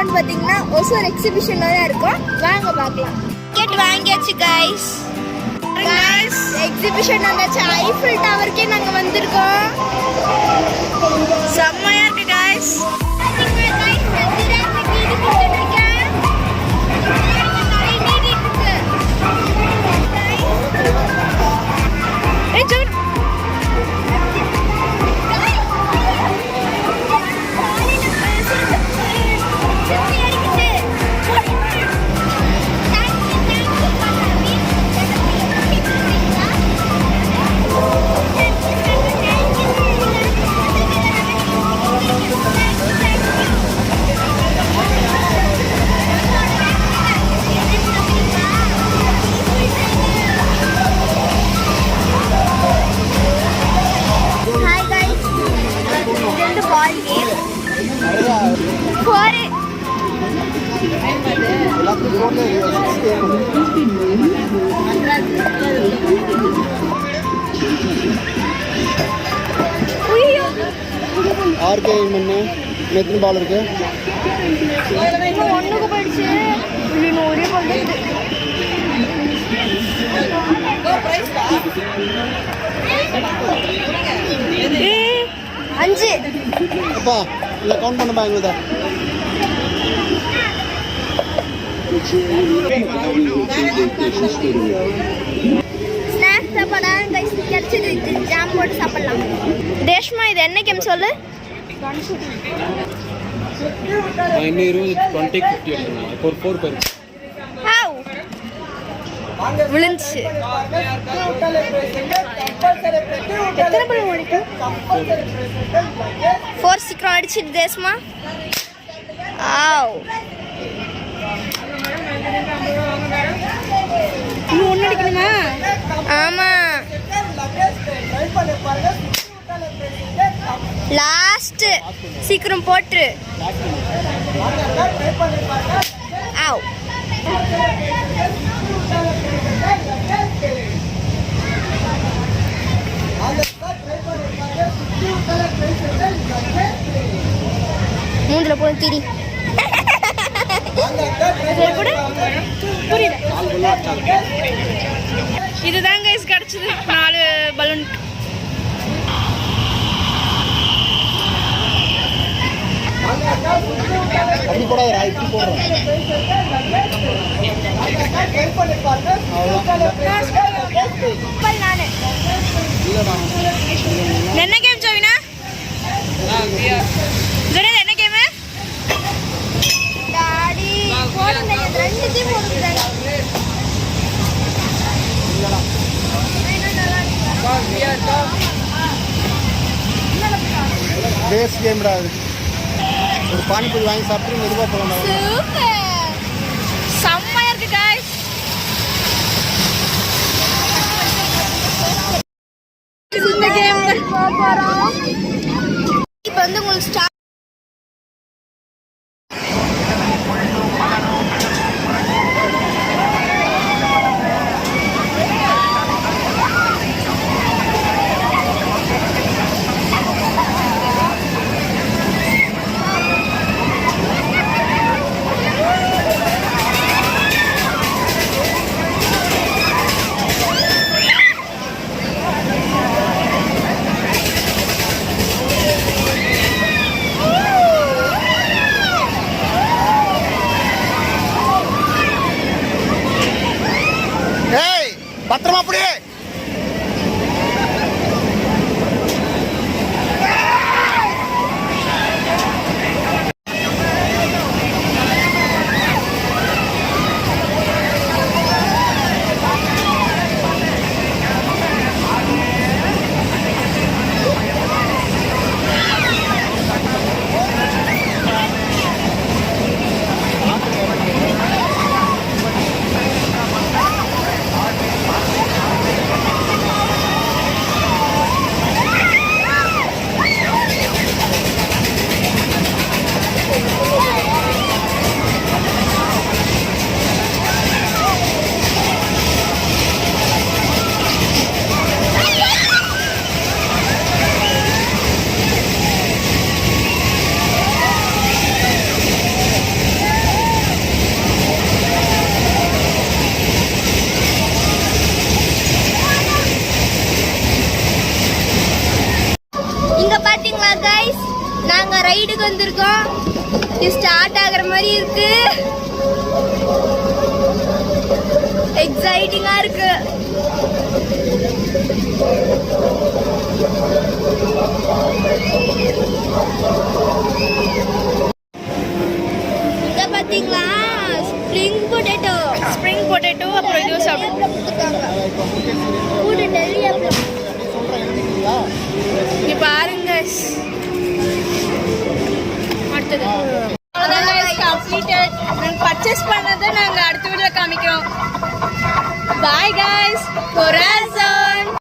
இருக்கோம்னு பார்த்தீங்கன்னா ஒசூர் எக்ஸிபிஷன்ல தான் இருக்கோம். வாங்க பார்க்கலாம். டிக்கெட் வாங்கியாச்சு கைஸ். எக்ஸிபிஷன் வந்தாச்சு. ஐஃபில் டவருக்கே நாங்கள் வந்திருக்கோம். செம்மையா இருக்கு கைஸ். ஆர்கே மண்ணு எத்தனை பால் இருக்கு? ஒன்றுக்கு போயிடுச்சு. ஒரே பால் 5. அப்பா இல்லை கவுண்ட் பண்ணுப்பா எங்களுத. ஸ்நாக்ஸ் சாப்பிடலாம் கைஸ். கிடைச்சது ஜாம் போட்டு சாப்பிடலாம். ரேஷ்மா இது என்ன கேம் சொல்லு? விழுந்துச்சு. எத்தனை பழம் ஓடிட்டு 4 சீக்கிரம் அடிச்சிட்டு தேசமா. ஆவ் இன்னும் ஒன்று அடிக்கணுமா? ஆமா லாஸ்ட் சீக்கிரம் போட்டு. ஆவ் மூஞ்சில போய் திரி. இதுதான் கைஸ் கிடைச்சது 4 பலூன். அப்படி போடாதா, இப்படி போடுறோம். என்ன கேம் ஜோவினா? ஜோனா என்ன கேம்? டாடி போடுங்க, ரெண்டு டீம் போடுங்க. பேஸ் கேம்டா அது. ஒரு பானிபூரி வாங்கி சாப்பிட்டு மெதுவாக போகலாம். சூப்பர் செம்மையா இருக்கு गाइस. இந்த கேம் போறோம். இப்போ வந்து உங்களுக்கு இங்க பாத்தீங்களா கைஸ், நாங்க ரைடுக்கு வந்திருக்கோம். இது ஸ்டார்ட் ஆகுற மாதிரி இருக்கு. எக்ஸைட்டிங்கா இருக்கு. இங்க பாத்தீங்களா ஸ்ப்ரிங் பொட்டேட்டோ அப்புறம் இது சாப்பிடுவோம். கூட நிறைய இங்க பாருங்க. அடுத்தது கம்ப்ளீட்டட். நாங்கள் பர்ச்சேஸ் பண்ணதை நாங்கள் அடுத்த வீடியோவில் காமிக்கிறோம். Bye guys.